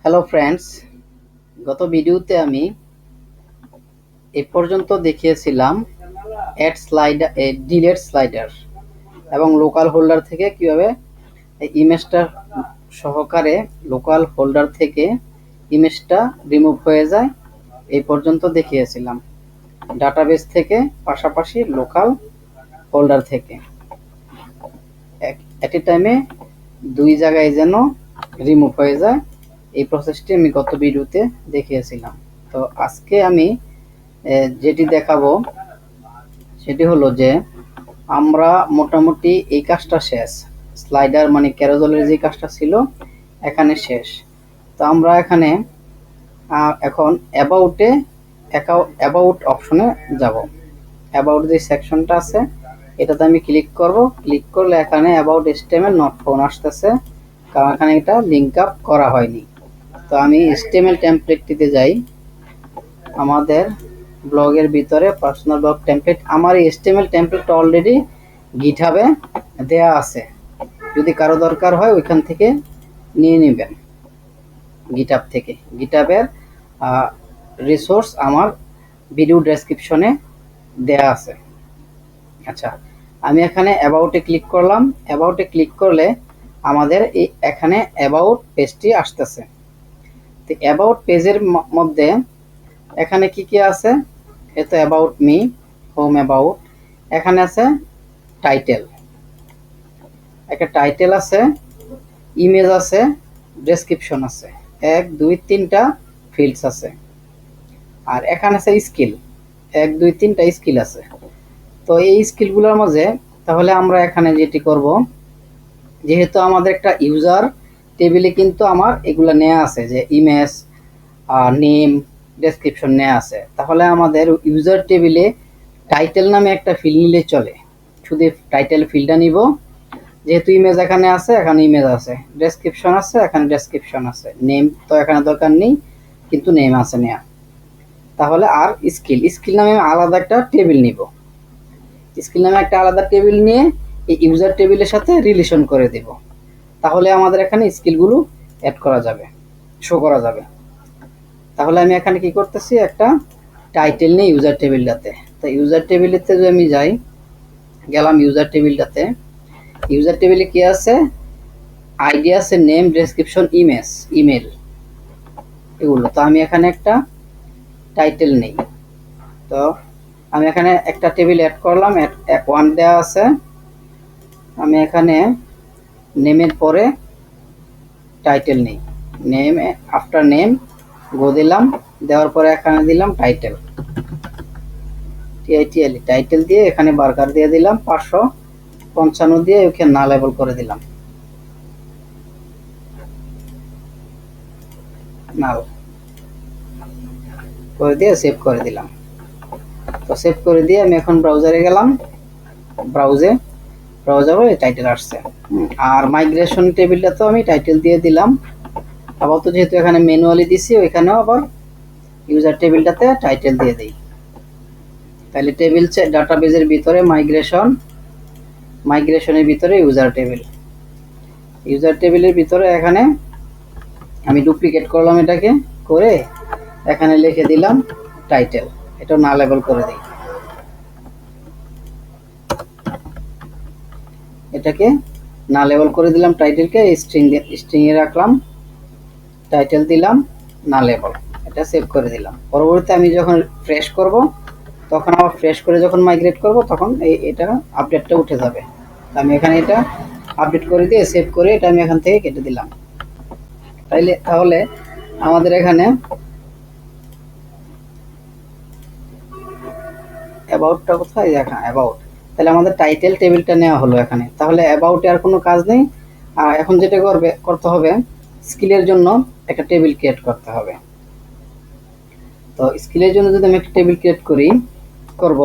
Hello friends, গত ভিডিওতে আমি এই পর্যন্ত দেখিয়েছিলাম অ্যাড স্লাইডার, ডিলেট স্লাইডার এবং লোকাল হোল্ডার থেকে কিভাবে ইমেজটা সহকারে লোকাল হোল্ডার থেকে ইমেজটা রিমুভ হয়ে যায়। এই পর্যন্ত দেখিয়েছিলাম ডাটাবেস থেকে, পাশাপাশি লোকাল হোল্ডার থেকে এট এ টাইমে দুই জায়গায় যেন রিমুভ হয়ে যায়। এই প্রসেসটি আমি গত ভিডিওতে দেখিয়েছিলাম। তো আজকে আমি যেটি দেখাবো সেটি হলো যে আমরা মোটামুটি এই কাজটা শেষ, স্লাইডার মানে ক্যারোজেলের যে কাজটা ছিল এখানে শেষ। তো আমরা এখানে এখন অ্যাবাউট অপশনে যাব। অ্যাবাউট যে সেকশনটা আছে এটাতে আমি ক্লিক করব। ক্লিক করলে এখানে অ্যাবাউট HTML নট ফাউন্ড আসতেছে, কারণ এখানে এটা লিঙ্ক আপ করা হয়নি। তো আমি HTML টেমপ্লেটটিতে যাই। আমাদের ব্লগের ভিতরে পার্সোনাল ব্লগ টেমপ্লেট, আমার এই HTML টেমপ্লেটটা অলরেডি গিটহাবে দেয়া আছে। যদি কারো দরকার হয় ওইখান থেকে নিয়ে নেবেন, গিটহাব থেকে। গিটহাবের রিসোর্স আমার ভিডিও ডেসক্রিপশনে দেয়া আছে। আচ্ছা, আমি এখানে অ্যাবাউটে ক্লিক করলাম। অ্যাবাউটে ক্লিক করলে আমাদের এই এখানে অ্যাবাউট পেজটি আসতেছে। তো অ্যাবাউট পেজের মধ্যে এখানে কি কি আছে? এ তো অ্যাবাউট মি, হোম অ্যাবাউট, এখানে আছে টাইটেল, একটা টাইটেল আছে, ইমেজ আছে, ডেসক্রিপশন আছে, 1 2 3টা ফিল্ডস আছে। আর এখানে আছে স্কিল, 1 2 3টা স্কিল আছে। তো এই স্কিলগুলোর মাঝে তাহলে আমরা এখানে যেটি করব, যেহেতু আমাদের একটা ইউজার টেবিলে কিন্তু আমার এগুলা নেওয়া আছে, যে ইমেজ, নেম, ডেসক্রিপশন নেওয়া আছে, তাহলে আমাদের ইউজার টেবিলে টাইটেল নামে একটা ফিল্ড নিলে চলে। শুধু টাইটেল ফিল্ডটা নিব, যেহেতু ইমেজ এখানে আছে, এখানে ইমেজ আছে, ডেসক্রিপশন আছে, এখানে ডেসক্রিপশন আছে, নেম তো এখানে দরকার নেই, কিন্তু নেম আছে নেয়া। তাহলে আর স্কিল নামে আলাদা একটা টেবিল নিব। স্কিল নামে একটা আলাদা টেবিল নিয়ে এই ইউজার টেবিলের সাথে রিলেশন করে দেব। তাহলে আমাদের এখানে স্কিলগুলো অ্যাড করা যাবে, শো করা যাবে। তাহলে আমি এখানে কি করতেছি, একটা টাইটেল নিয়ে ইউজার টেবিলটাতে। তো ইউজার টেবিলেতে যদি আমি যাই, গেলাম ইউজার টেবিলটাতে। ইউজার টেবিলে কি আছে? আইডি আছে, নেম, ডেসক্রিপশন, ইমেজ, ইমেল, এগুলো। তো আমি এখানে একটা টাইটেল নেই। তো আমি এখানে একটা টেবিল অ্যাড করলাম, 1 দেওয়া আছে। আমি এখানে নেমের পরে টাইটেল নেই, নেম, আফটার নেম গো দিলাম, দেওয়ার পরে এখানে দিলাম টাইটেল, TITL, টাইটেল দিয়ে এখানে বার্গার দিয়ে দিলাম, 555 দিয়ে ওখানে না লেবেল করে দিলাম, নাল করে দিয়ে সেভ করে দিলাম। তো সেভ করে দিয়ে আমি এখন ব্রাউজারে গেলাম। ব্রাউজারে টাইটেল আসছে। আর মাইগ্রেশন টেবিলটা তো আমি টাইটেল দিয়ে দিলাম। আবার তো যেহেতু এখানে ম্যানুয়ালি দিছি, ওইখানেও আবার ইউজার টেবিলটাতে টাইটেল দিয়ে দিই। তাহলে টেবিল ডাটাবেজের ভিতরে মাইগ্রেশনের ভিতরে ইউজার টেবিলের ভিতরে এখানে আমি ডুপ্লিকেট করলাম, এটাকে করে এখানে লিখে দিলাম টাইটেল, এটা না লেবেল করে দিই। এটাকে না লেবেল করে দিলাম, টাইটেলকে স্ট্রিং এ রাখলাম, টাইটেল দিলাম না লেবেল, এটা সেভ করে দিলাম। পরবর্তীতে আমি যখন ফ্রেশ করব, তখন আবার ফ্রেশ করে যখন মাইগ্রেট করব, তখন এটা আপডেটটা উঠে যাবে। আমি এখানে এটা আপডেট করে দিয়ে সেভ করে এটা আমি এখান থেকে কেটে দিলাম। তাহলে আমাদের এখানে অ্যাবাউটটা কোথায়? দেখা অ্যাবাউট। তাহলে আমাদের টাইটেল টেবিলটা নেওয়া হলো এখানে। তাহলে অ্যাবাউটে আর কোনো কাজ নেই। আর এখন যেটা করতে হবে, স্কিলের জন্য একটা টেবিল ক্রিয়েট করতে হবে। তো স্কিলের জন্য যদি আমি একটা টেবিল ক্রিয়েট করব,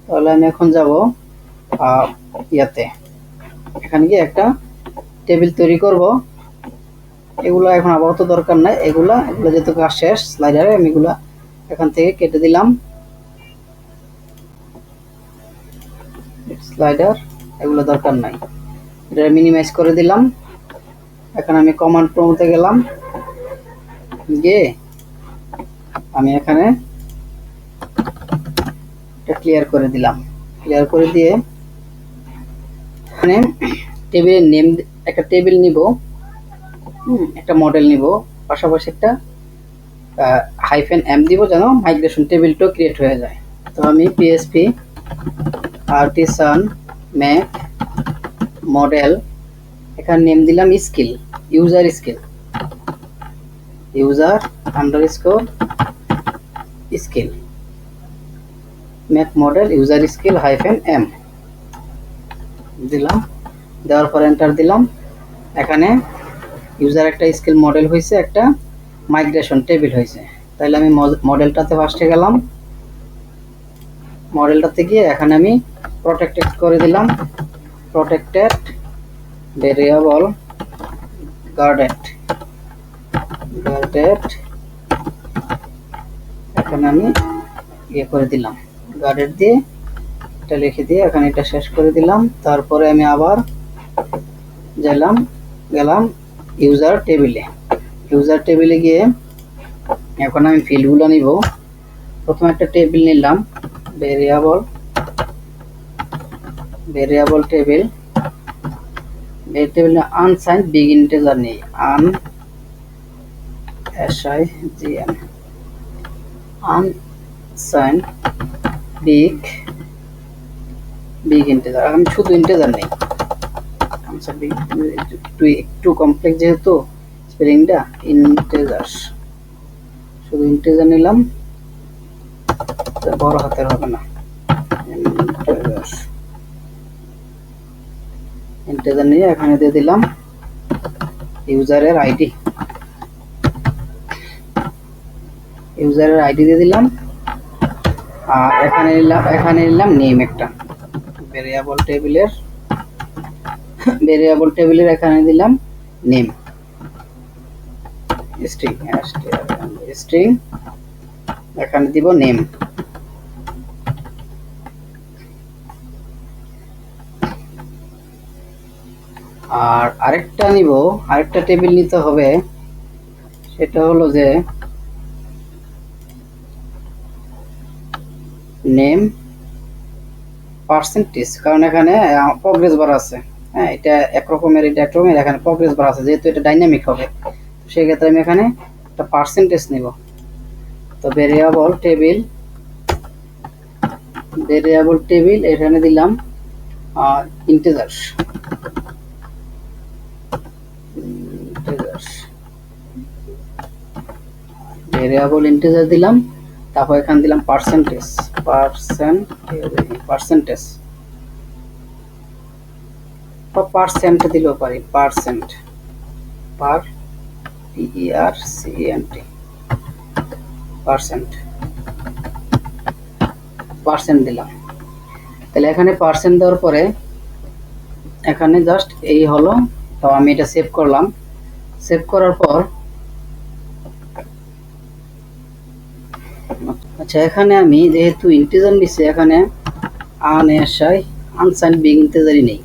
তাহলে আমি এখন যাব ইয়াতে, এখানে গিয়ে একটা টেবিল তৈরি করব। এগুলো এখন আপাতত দরকার নাই, এগুলো যেহেতু কাজ শেষ স্লাইডারে, আমি এগুলা এখান থেকে কেটে দিলাম। স্লাইডার এগুলো দরকার নাই, এটা মিনিমাইজ করে দিলাম। এখন আমি কমান্ড প্রম্পটে গেলাম, গিয়ে আমি এখানে এটা ক্লিয়ার করে দিলাম। ক্লিয়ার করে দিয়ে এখানে টেবিলের নেম, একটা টেবিল নিব, একটা মডেল নিব, পাশাপাশি একটা -m দিব যেন মাইগ্রেশন টেবিলটাও ক্রিয়েট হয়ে যায়। তো আমি পিএসপি আর্টিসান ম্যাক মডেল, এখানে নেম দিলাম skill, user skill, user underscore skill, Mac model user skill -m দিলাম। দেওয়ার পর এন্টার দিলাম। এখানে ইউজার একটা স্কিল মডেল হয়েছে, একটা মাইগ্রেশন টেবিল হয়েছে। তাহলে আমি মডেলটাতে ফার্স্টে গেলাম, মডেলটাতে গিয়ে এখানে আমি প্রটেক্টেড করে দিলাম, প্রটেক্টেড ভেরিয়েবল গার্ডেড, এখানে আমি ইয়ে করে দিলাম, গার্ডেড দিয়ে এটা লিখে দিয়ে এখানে এটা শেষ করে দিলাম। তারপরে আমি আবার গেলাম ইউজার টেবিলে। ইউজার টেবিলে গিয়ে এখন আমি ফিল্ডগুলো নিব। প্রথমে একটা টেবিল নিলাম, variable table, table unsigned big integer নেই, আনসাইন্ড বিগ ইন্টিজার, আমি শুধু ইন্টিজার নেই, একটু কমপ্লেক্স যেহেতু স্পেলিংটা, ইন্টিজার, শুধু ইন্টিজার নিলাম, বড় হাতের হবে না, ইন্টিজার নিয়ে এখানে দিয়ে দিলাম ইউজারের আইডি, দিয়ে দিলাম। আর এখানে নিলাম নেম, একটা ভেরিয়েবল টেবিলের এখানে দিলাম নেম, স্ট্রিং এখানে দিব নেম। আর আরেকটা টেবিল নিতে হবে, সেটা হলো যে নেম পার্সেন্টেজ, কারণ এখানে প্রগ্রেস বার আছে। হ্যাঁ, এটা একরকমের, এখানে প্রগ্রেস বার আছে, যেহেতু এটা ডাইনামিক হবে, সেক্ষেত্রে আমি এখানে একটা পার্সেন্টেজ নিব। তো ভেরিয়েবল টেবিল এখানে দিলাম ইন্টিজার, ভেরিয়েবল ইন্টিজার দিলাম। তারপর এখানে দিলাম পার্সেন্টেজ, বা পার্সেন্ট দিলেও পারি, পার্সেন্ট দিলাম। তাহলে এখানে পার্সেন্ট দেওয়ার পরে এখানে জাস্ট এই হলো। তো আমি এটা সেভ করলাম। সেভ করার পর আচ্ছা, এখানে আমি যেহেতু ইন্টিজার নিচ্ছি, এখানে আনসাইন্ড বিগ ইন্টিজারই নেই,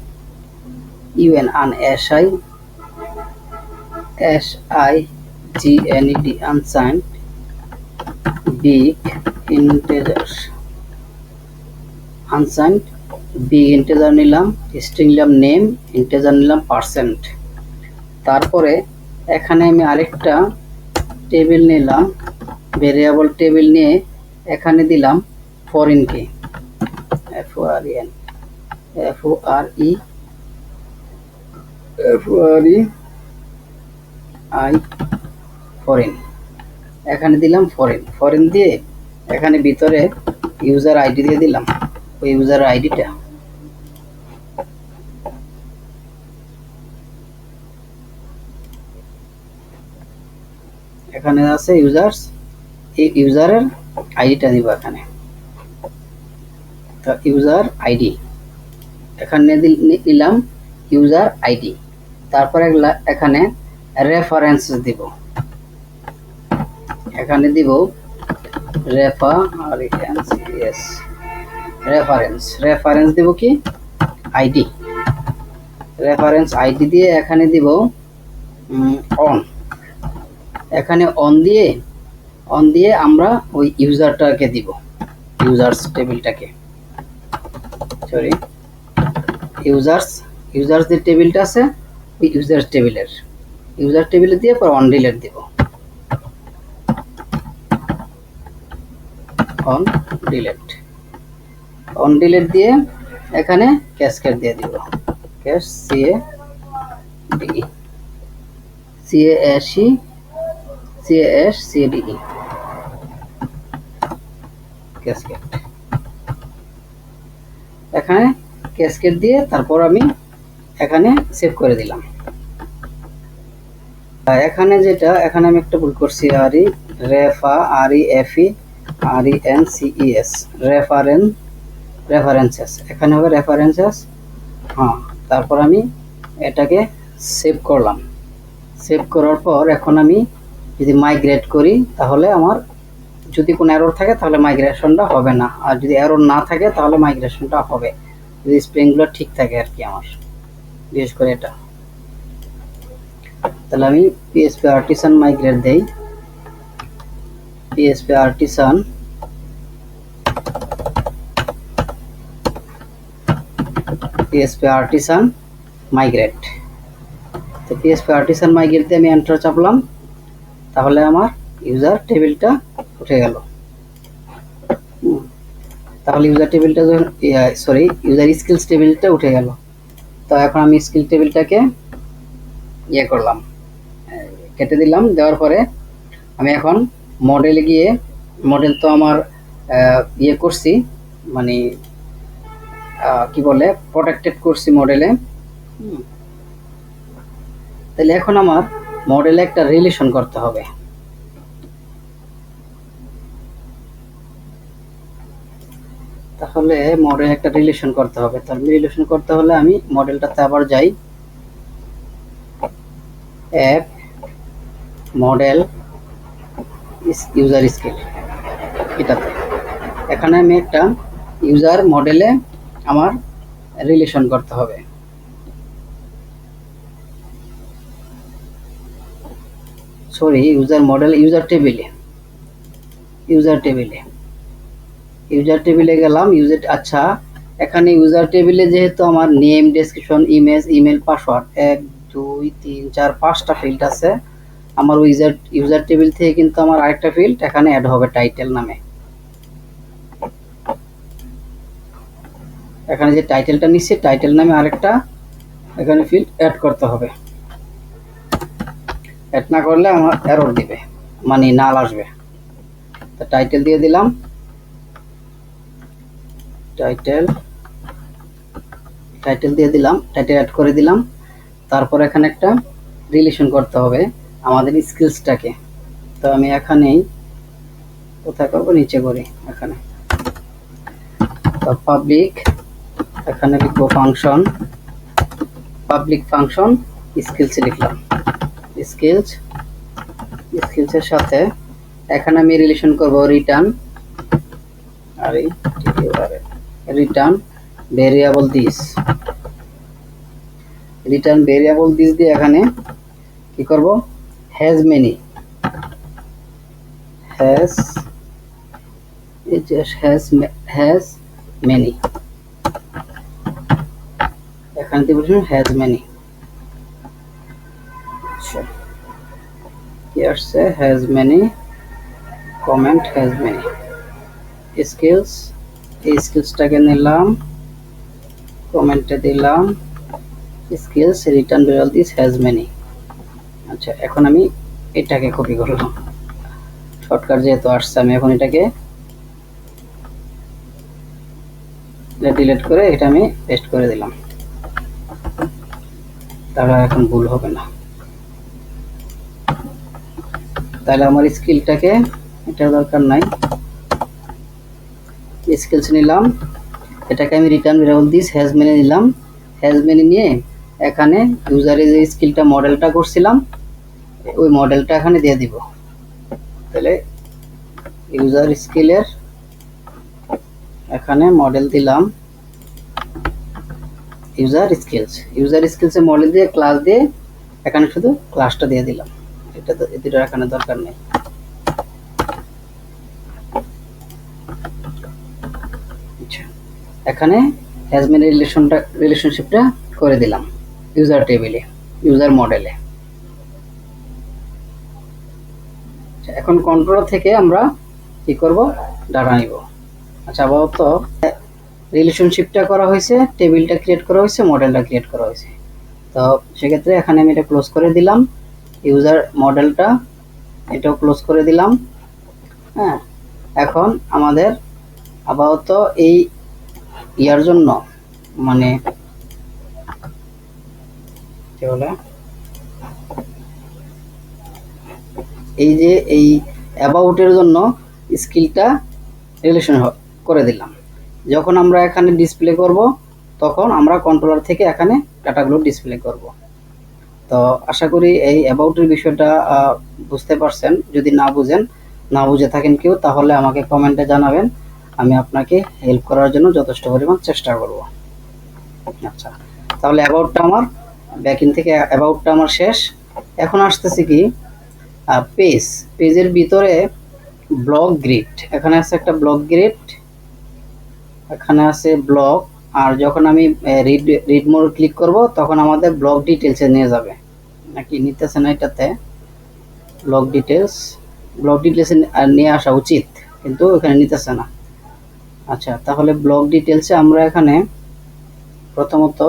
আনসাইন্ড বিগ ইন্টিজার নিলাম, স্ট্রিং নিলাম নেম, ইন্টিজার নিলাম পার্সেন্ট। তারপরে এখানে আমি আরেকটা টেবিল নিলাম, ভেরিয়েবল টেবিল নিয়ে এখানে দিলাম ফরেন কে, ফরেন, এখানে দিলাম ফরেন দিয়ে এখানে ভিতরে ইউজার আইডি দিয়ে দিলাম, ওই ইউজার আইডিটা এখানে আছে, ইউজারের আইডিটা দিব এখানে। তো ইউজার আইডি এখানে নিলাম ইউজার আইডি। তারপরে এখানে রেফারেন্স দিব, এখানে দিব রেফারেন্স দিব কি আইডি, রেফারেন্স আইডি দিয়ে এখানে দিব অন, এখানে অন দিয়ে আমরা ওই ইউজারটাকে দিব, ইউজার্স টেবিলটাকে, সরি ইউজার্স যে টেবিলটা আছে ওই ইউজার টেবিলে দিয়ে পর অন ডিলেট দিব, অন ডিলেট দিয়ে এখানে ক্যাসকেড দিয়ে দিব, ক্যাশ CASCADE ক্যাসকেড। এখানে ক্যাসকেড দিয়ে তারপর আমি এখানে সেভ করে দিলাম। এখানে আমি একটা ভুল করছি, রেফারেন্সেস, এখানে হবে রেফারেন্সেস। হ্যাঁ, তারপর আমি এটাকে সেভ করলাম। সেভ করার পর এখন আমি যদি মাইগ্রেট করি তাহলে আমার যদি কোনো এরর থাকে তাহলে মাইগ্রেশনটা হবে না, আর যদি এরর না থাকে তাহলে মাইগ্রেশনটা হবে, যদি স্প্রিংগুলো ঠিক থাকে আর কি আমার, বিশেষ করে এটা। তাহলে আমি PHP আর্টিসান মাইগ্রেট দেই, PHP আর্টিসান মাইগ্রেট। তো PHP আর্টিসান মাইগ্রেট দিয়ে আমি এন্টার চাপলাম, তাহলে আমার ইউজার টেবিলটা উঠে গেল। তাহলে ইউজার টেবিলটা ইউজার স্কিলস টেবিলটা উঠে গেল। তো এখন আমি স্কিল টেবিলটাকে করলাম, কেটে দিলাম। দেওয়ার পরে আমি এখন মডেলে গিয়ে, মডেল তো আমার করছি, মানে কি বলে প্রোটেক্টেড করছি মডেলে। তাহলে এখন আমার মডেলে একটা রিলেশন করতে হবে। তাহলে মডেল একটা রিলেশন করতে হবে। তাহলে রিলেশন করতে হলে আমি মডেলটাতে আবার যাই, অ্যাপ মডেল ইউজার স্কিল, এটাতে। এখানে আমি একটা ইউজার মডেলে আমার রিলেশন করতে হবে। সরি, ইউজার মডেল ইউজার টেবিলে গেলাম। আচ্ছা, এখানে ইউজার টেবিলে যেহেতু আমার নেম, ডেসক্রিপশন, ইমেল, পাসওয়ার্ড 1 2 3 4 5টা ফিল্ড আছে, আমার ইউজার টেবিল থেকে কিন্তু আমার আরেকটা ফিল্ড এখানে অ্যাড হবে টাইটেল নামে। এখানে যে টাইটেলটা নিচ্ছে, টাইটেল নামে আরেকটা এখানে ফিল্ড অ্যাড করতে হবে। অ্যাড না করলে আমার এরর দিবে, মানে নাল আসবে। তো টাইটেল দিয়ে দিলাম, টাইটেল অ্যাড করে দিলাম। তারপর এখানে একটা রিলেশন করতে হবে আমাদের স্কিলসটাকে। তো আমি এখানেই কোথায় করবো, নিচে করি এখানে। তো পাবলিক, এখানে লিখবো ফাংশন, পাবলিক ফাংশন স্কিলস লিখলাম। স্কিলসের সাথে এখানে আমি রিলেশন করব রিটার্ন ভেরিয়েবল দিস। দিয়ে এখানে কি করব, হ্যাজ মেনি এখানে দিব হ্যাজ মেনি। আচ্ছা, কি আসছে, has many, comment has many. Skills, এই স্কিলসটাকে নিলাম, কমেন্টে দিলাম skills return variable this has many. আচ্ছা, এখন আমি এটাকে কপি করলাম, শর্টকাট যেহেতু আসছে, আমি এখন এটাকে ডিলিট করে এটা আমি পেস্ট করে দিলাম, তাহলে এখন ভুল হবে না। তাহলে আমার স্কিলটাকে, এটার দরকার নাই, স্কিলস নিলাম, এটাকে আমি return variable this has many নিলাম। হ্যাজ মেনি নিয়ে এখানে ইউজারে যে স্কিলটা মডেলটা করছিলাম ওই মডেলটা এখানে দিয়ে দিব। তাহলে ইউজার স্কিলের এখানে মডেল দিলাম, ইউজার স্কিলসে মডেল দিয়ে ক্লাস দিয়ে এখানে শুধু ক্লাসটা দিয়ে দিলাম। এটা তো এটা এখানে দরকার নেই। আচ্ছা, এখানে হ্যাজ মেনি রিলেশনশিপটা করে দিলাম ইউজার টেবিলে, ইউজার মডেলে। এখন কন্ট্রোলার থেকে আমরা কি করব, ডাটা নিব। আচ্ছা, আপাতত রিলেশনশিপটা করা হয়েছে, টেবিলটা ক্রিয়েট করা হয়েছে, মডেলটা ক্রিয়েট করা হয়েছে। তো সেক্ষেত্রে এখানে আমি এটা ক্লোজ করে দিলাম, ইউজার মডেলটা এটাও ক্লোজ করে দিলাম। হ্যাঁ, এখন আমাদের আপাতত এই ইয়ার জন্য মানে কি বলে, এই যে এই অ্যাবাউটের জন্য স্কিলটা রিলেশন করে দিলাম। যখন আমরা এখানে ডিসপ্লে করব তখন আমরা কন্ট্রোলার থেকে এখানে ডাটাগুলো ডিসপ্লে করব। তো আশা করি এই অ্যাবাউটের বিষয়টা বুঝতে পারছেন। যদি না বুঝে থাকেন কেউ, তাহলে আমাকে কমেন্টে জানাবেন, আমি আপনাকে হেল্প করার জন্য যথেষ্ট পরিমাণ চেষ্টা করব। আচ্ছা, তাহলে অ্যাবাউটটা আমার ব্যাকইন থেকে অ্যাবাউটটা আমার শেষ। এখন আসতেছি কি পেজের ভিতরে ব্লক গ্রিড। এখানে আছে একটা ব্লক গ্রিড, এখানে আছে ব্লক। আর যখন আমি রিড মোড ক্লিক করব তখন আমাদের ব্লক ডিটেলসে নিয়ে যাবে, নাকি নিতেছে না এটাতে। ব্লক ডিটেলসে নিয়ে আসা উচিত, কিন্তু এখানে নিতেছে না। আচ্ছা, তাহলে ব্লক ডিটেলসে আমরা এখানে প্রথমত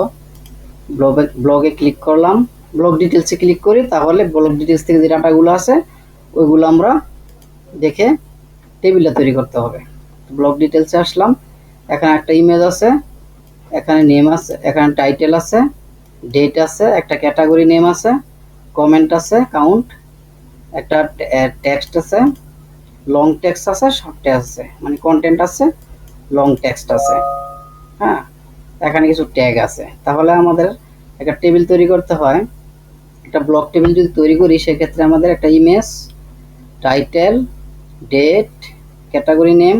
ব্লগে ক্লিক করলাম। ব্লক ডিটেলসে ক্লিক করি, তাহলে ব্লক ডিটেলস থেকে যে ডাটাগুলো আছে ওইগুলো আমরা দেখে টেবিলটা তৈরি করতে হবে। ব্লক ডিটেলসে আসলাম, এখানে একটা ইমেজ আছে, এখানে নেম আছে, এখানে টাইটেল আছে, ডেট আছে, একটা ক্যাটাগরি নেম আছে, কমেন্ট আছে, কাউন্ট, একটা টেক্সট আছে, লং টেক্সট আছে, শর্ট টেক্সট আছে, মানে কন্টেন্ট আছে, লং টেক্সট আছে। হ্যাঁ, এখানে কিছু ট্যাগ আছে। তাহলে আমাদের একটা টেবিল তৈরি করতে হয়। একটা ব্লক টেবিল যদি তৈরি করি, সেক্ষেত্রে আমাদের একটা image, title, date, category name,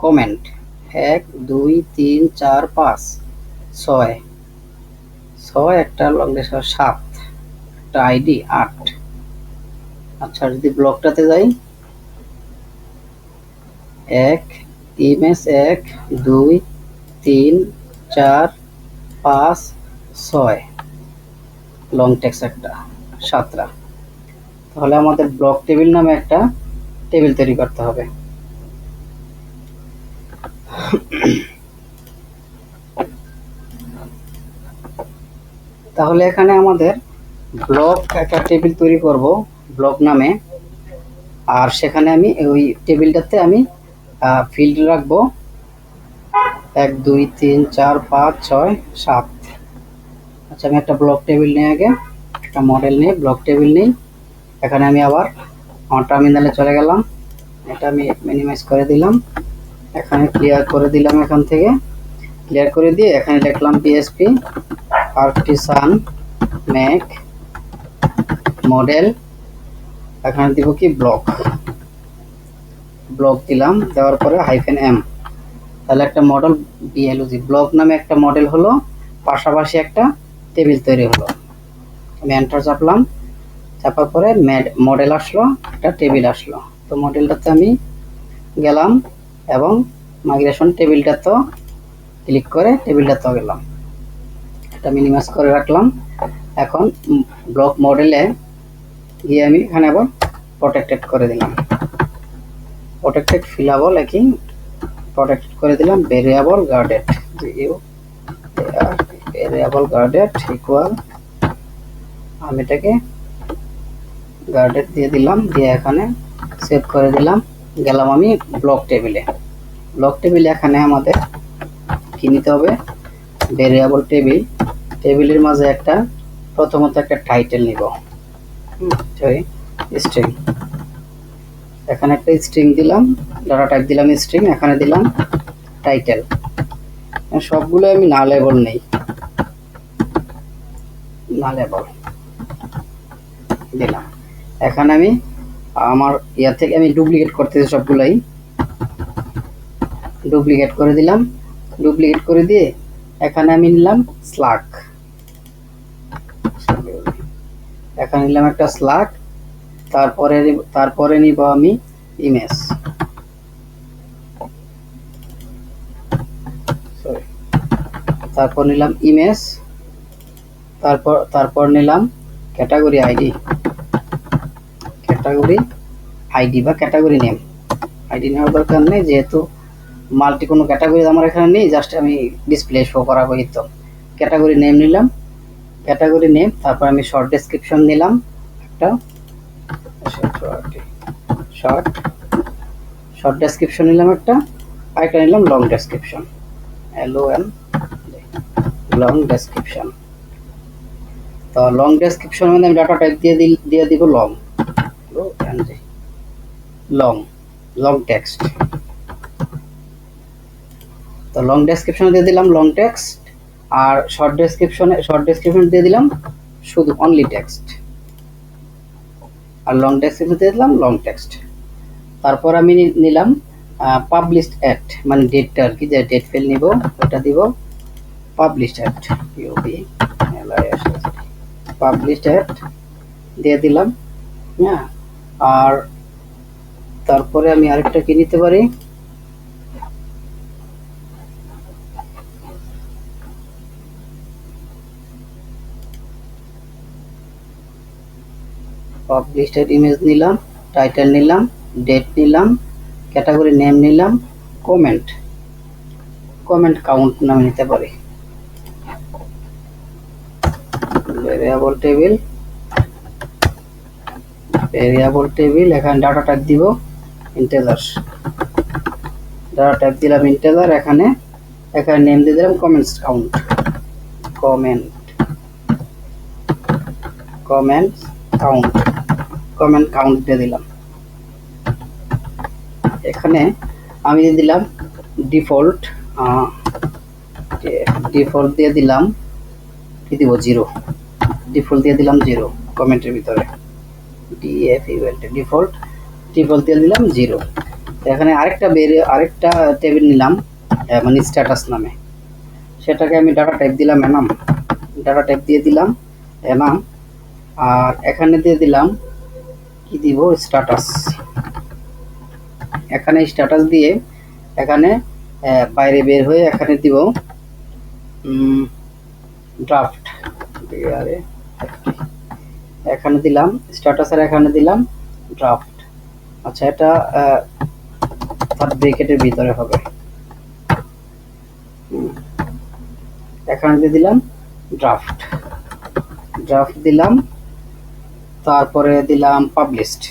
comment 1 2 3 4 5 6 একটা লং টেক্সট 7, একটা আইডি 8। আচ্ছা, যদি ব্লকটাতে যাই, 1 ইমেজ 1 2 3 4 5 6, লং টেক্সট একটা 7টা। তাহলে আমাদের ব্লক টেবিল নামে একটা টেবিল তৈরি করতে হবে। তাহলে এখানে আমাদের ব্লক একটা টেবিল তৈরি করব ব্লক নামে। আর সেখানে আমি ওই টেবিলটাতে আমি ফিল্ড রাখবো 1 2 3 4 5 6 7। আচ্ছা, আমি একটা ব্লক টেবিল নিয়ে আগে একটা মডেল নিয়ে ব্লক টেবিল নিই। এখানে আমি আবার আমার টার্মিনালে চলে গেলাম, এটা আমি মিনিমাইজ করে দিলাম, এখানে ক্লিয়ার করে দিলাম। এখান থেকে ক্লিয়ার করে দিয়ে এখানে লিখলাম পিএসপি আর্টিসান মেক মডেল। এখানে দিব কি ব্লক দিলাম, দেওয়ার পরে -m। তাহলে একটা মডেল বিএলওজি ব্লক নামে একটা মডেল হলো, পাশাপাশি একটা টেবিল তৈরি হলো। আমি এন্টার চাপলাম, চাপার পরে মডেল আসলো, একটা টেবিল আসলো। তো মডেলটাতে আমি গেলাম এবং মাইগ্রেশন টেবিলটা তো ক্লিক করে টেবিলটা গেলাম, এটা মিনিমাইজ করে রাখলাম। এখন ব্লক মডেলে গিয়ে আমি এখানে আবার প্রটেক্টেড করে দিলাম, প্রটেক্টেড ফিলাবল একই প্রটেক্টেড করে দিলাম। ভেরিয়েবল গার্ডেড ইকুয়াল, আমি এটাকে গার্ডেড দিয়ে দিলাম, দিয়ে এখানে সেভ করে দিলাম। গেলাম আমি ব্লক টেবিলে। এখানে আমাদের কি নিতে হবে, ভেরিয়েবল টেবিলের মাঝে একটা প্রথমত একটা টাইটেল নিব, স্ট্রিং। এখানে একটা স্ট্রিং দিলাম, ডাটা টাইপ দিলাম স্ট্রিং, এখানে দিলাম টাইটেল। সবগুলো আমি না লেবল নেই, না লেবল দিলাম। এখানে আমি আমার ইয়া থেকে আমি ডুপ্লিকেট করতেছি, সবগুলাই ডুপ্লিকেট করে দিলাম। ডুপ্লিকেট করে দিয়ে এখানে আমি নিলাম স্লাগ, এখানে নিলাম একটা স্লাগ, তারপরে নিব আমি ইমেজ, সরি, তারপর নিলাম ইমেজ, তারপর নিলাম ক্যাটাগরি আইডি, বা ক্যাটাগরি নেম। আইডি নেওয়ার দরকার নেই, যেহেতু মাল্টি কোনো ক্যাটাগরি আমার এখানে নেই, জাস্ট আমি ডিসপ্লে শো করাবো এই তো। ক্যাটাগরি নেম নিলাম, ক্যাটাগরি নেম, তারপর আমি শর্ট ডেসক্রিপশন নিলাম একটা, শর্ট ডেসক্রিপশন নিলাম একটা, আরেকটা নিলাম long description, LON, long description. তো লং ডেসক্রিপশন মানে আমি ডাটা টাইপ দিয়ে দিব লং, লং টেক্সট। তো লং ডেসক্রিপশনে দিয়ে দিলাম লং টেক্সট, আর শর্ট ডেসক্রিপশন দিয়ে দিলাম শুধু অনলি টেক্সট, আর লং ডেসক্রিপশন দিয়ে দিলাম লং টেক্সট। তারপর আমি নিলাম পাবলিশড অ্যাট, মানে ডেটটা আর কি, যে ডেট ফিল নিব ওটা দিব পাবলিশড অ্যাট, পাবলিশড অ্যাট দিয়ে দিলাম। হ্যাঁ, আর তারপরে আমি আরেকটা কি নিতে পারি, পাবলিশড অ্যাট ইমেজ নিলাম, টাইটেল নিলাম, ডেট নিলাম, ক্যাটাগরি নেম নিলাম, কমেন্ট কাউন্ট নামে নিতে পারি, ভেরিয়েবল টেবিল, এখানে ডাটা টাইপ দিব ইন্টিজার, ডাটা টাইপ দিলাম ইন্টিজার, এখানে নেম দিয়ে দিলাম কমেন্টস কাউন্ট দিয়ে দিলাম। এখানে আমি দিয়ে দিলাম ডিফল্ট দিয়ে দিলাম কি দিব, 0, ডিফল্ট দিয়ে দিলাম 0 কমেন্টের ভিতরে, ডিফল্ট দিয়ে দিলাম 0। এখানে আরেকটা টেবিল নিলাম, মানে স্ট্যাটাস নামে, সেটাকে আমি ডাটা টাইপ দিলাম এনাম, আর এখানে দিয়ে দিলাম কি দিব, স্ট্যাটাস। এখানে স্ট্যাটাস দিয়ে এখানে বাইরে বের হয়ে এখানে দিব ড্রাফট, এখানে দিলাম স্ট্যাটাসের, এখানে দিলাম ড্রাফট। আচ্ছা, এটা থার্ড ব্র্যাকেটের ভিতরে হবে, এখানে দিয়ে দিলাম ড্রাফট দিলাম, তারপরে দিলাম পাবলিশড,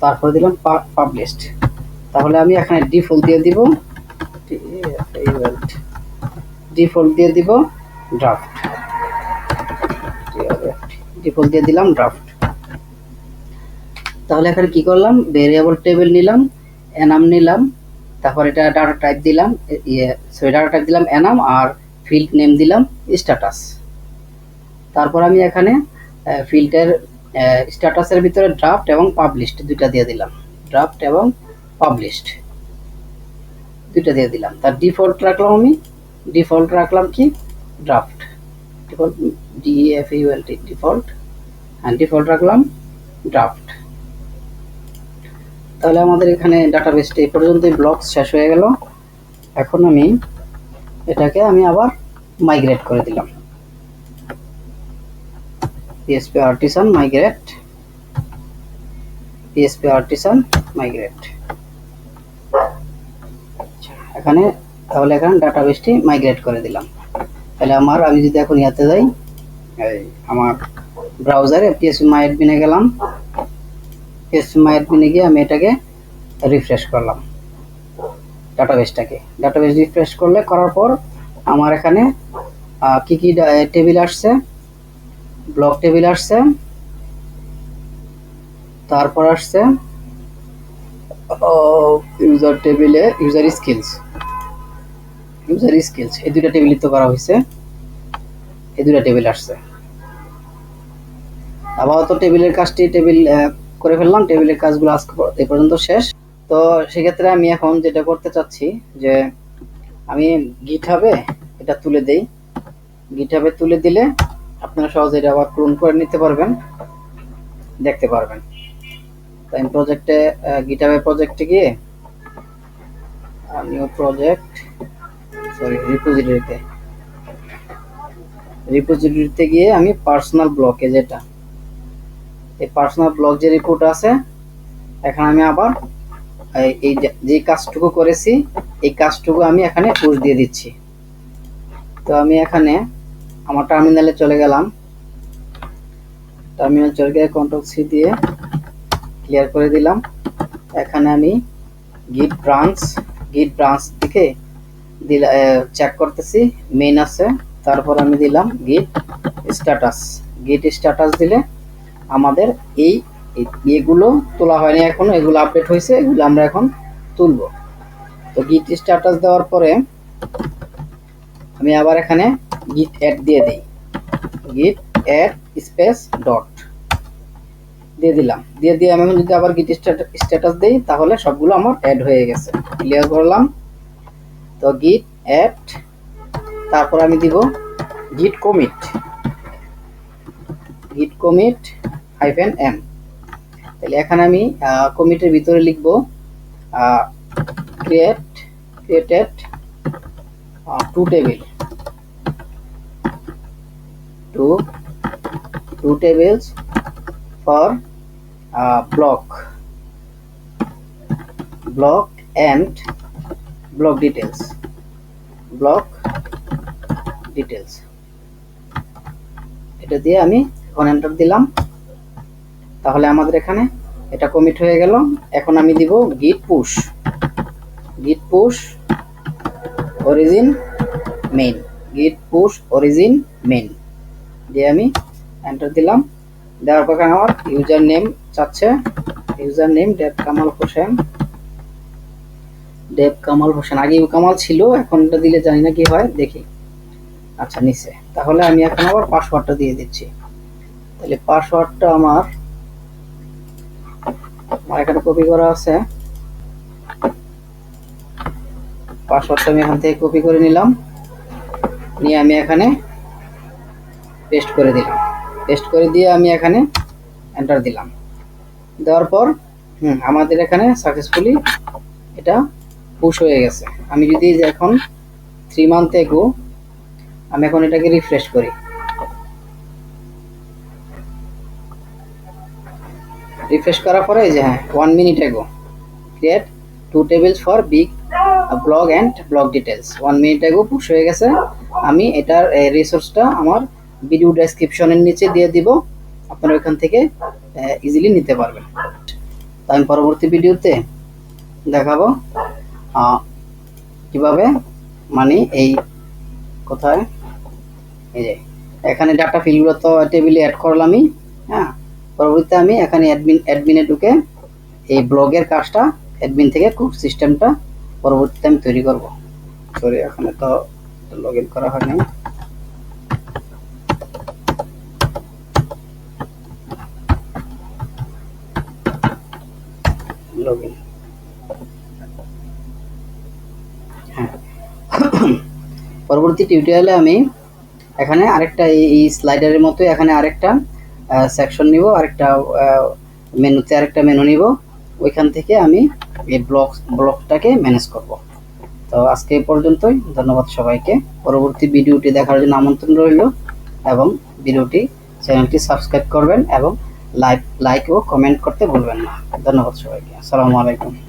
তারপরে দিলাম পাবলিশড। তাহলে আমি এখানে ডিফল্ট দিয়ে দিব, ড্রাফট, ডিফল্ট দিয়ে দিলাম ড্রাফট। তাহলে এখানে কি করলাম, ভেরিয়েবল টেবিল নিলাম, এনাম নিলাম, তারপর এটা ডাটা টাইপ দিলাম, এনাম, আর ফিল্ড নেম দিলাম স্ট্যাটাস। তারপর আমি এখানে ফিল্ডের স্ট্যাটাসের ভিতরে ড্রাফট এবং পাবলিশড দুইটা দিয়ে দিলাম, তার ডিফল্ট রাখলাম কি ড্রাফট, ডিফল্ট রাখলাম ড্রাফট। তাহলে আমাদের এখানে ডাটাবেসটা এই পর্যন্তই, ব্লকস শেষ হয়ে গেল। এখন আমি এটাকে আবার মাইগ্রেট করে দিলাম, PHP Artisan migrate, এখানে তাহলে এখানে ডাটাবেসটি মাইগ্রেট করে দিলাম। তাহলে আমি যদি এখন ইয়াতে যাই, আমার ব্রাউজারে phpMyAdmin গেলাম, phpMyAdmin গিয়ে আমি এটাকে রিফ্রেশ করলাম, ডাটাবেস রিফ্রেশ করার পর আমার এখানে কি টেবিল আসছে, ব্লক টেবিল আসছে, তারপর আসছে ইউজার টেবিলে ইউজার স্কিলস, এই দুইটা টেবিল তো করা হয়েছে, এই দুইটা টেবিল আসছে। আপাতত টেবিলের কাজটি করে ফেললাম, টেবিলের কাজগুলো আজকে এই পর্যন্ত শেষ। তো সেক্ষেত্রে আমি এখন যেটা করতে চাচ্ছি, যে আমি গিটহাবে এটা তুলে দিলে আপনারা সহজে এটা আবার ক্লোন করে নিতে পারবেন, দেখতে পারবেন। তো আমি প্রজেক্টে গিটহাবে প্রজেক্টে গিয়ে নিউ প্রজেক্ট রিপোজিটরিতে গিয়ে আমি পার্সোনাল ব্লকে যেটা এই পার্সোনাল ব্লক যে রিপোর্ট আছে, এখানে আমি আবার এই যে কাজটুকু করেছি এই কাজটুকু আমি এখানে পুশ দিয়ে দিচ্ছি। তো আমি এখানে আমার টার্মিনালে চলে গেলাম, টার্মিনাল চলে গিয়ে কন্ট্রোল সি দিয়ে ক্লিয়ার করে দিলাম। এখানে আমি গিট ব্রাঞ্চ থেকে চেক করতেছি মেইন আছে, তারপর আমি দিলাম গিট স্ট্যাটাস দিলে আমাদের এই এগুলো তোলা হয়নি এখনো, এগুলো আপডেট হয়েছে, এগুলো আমরা এখন তুলব। তো গিট স্ট্যাটাস দেওয়ার পরে আমি আবার এখানে গিট অ্যাড দিয়ে দিই, গিট অ্যাড স্পেস ডট দিয়ে দিলাম। দিয়ে আমি যদি আবার গিট স্ট্যাটাস দেই তাহলে সবগুলো আমার অ্যাড হয়ে গেছে। ক্লিয়ার করলাম। তো গিট অ্যাড, তারপর আমি দিব গিট কমিট -m। তাহলে এখানে আমি কমিটের ভিতরে লিখব created two tables for block and block details এটা দিয়ে আমি এখন এন্টার দিলাম। তাহলে আমাদের এখানে এটা কমিট হয়ে গেল। এখন আমি দিব git push origin main দিয়ে আমি এন্টার দিলাম। দেওয়ার পর আমার ইউজার নেম চাচ্ছে, ইউজার নেম দেব কামাল হোসেন। আগে কামাল ছিল, এখন এটা দিলে জানি না কি হয়, দেখি। আচ্ছা নিচে, তাহলে আমি এখন আবার পাসওয়ার্ডটা দিয়ে দিচ্ছি। তাহলে পাসওয়ার্ডটা আমার এখানে কপি করা আছে, পাসওয়ার্ডটা আমি এখান থেকে কপি করে নিলাম, নিয়ে আমি এখানে পেস্ট করে দিলাম। পেস্ট করে দিয়ে আমি এখানে এন্টার দিলাম। দেওয়ার পর আমাদের এখানে সাকসেসফুলি এটা পুশ হয়ে গেছে। আমি যদি এখন 3 মান্থ এগো আমি এখন এটাকে রিফ্রেশ করি, রিফ্রেশ করার পরে এই যে 1 মিনিট এগো create 2 tables for big blog and blog details 1 minute এগো পুশ হয়ে গেছে। আমি এটার রিসোর্সটা আমার ভিডিও ডেসক্রিপশনের নিচে দিয়ে দিব, আপনারা ওখান থেকে ইজিলি নিতে পারবেন। তো আমি পরবর্তী ভিডিওতে দেখাবো কিভাবে মানে এই কোথায় এই যে এখানে ডাটা ফিল্ডগুলো তো টেবিলে অ্যাড করলামই। পরবর্তীতে আমি এখানে অ্যাডমিনে ঢুকে এই ব্লগের কাজটা অ্যাডমিন থেকে কুক সিস্টেমটা পরবর্তীতে আমি তৈরি করব। সরি, এখানে তো লগ ইন করা হয়নি। লগইন, পরবর্তী টিউটোরিয়ালে আমি এখানে আরেকটা এই স্লাইডারের মতো এখানে আরেকটা সেকশন নিব, আরেকটা মেনুতে আরেকটা মেনু নিব, ওইখান থেকে আমি এই ব্লকটাকে ম্যানেজ করব। তো আজকে এই পর্যন্তই, ধন্যবাদ সবাইকে। পরবর্তী ভিডিওটি দেখার জন্য আমন্ত্রণ রইল এবং চ্যানেলটি সাবস্ক্রাইব করবেন এবং লাইক ও কমেন্ট করতে ভুলবেন না। ধন্যবাদ সবাইকে। আসসালামু আলাইকুম।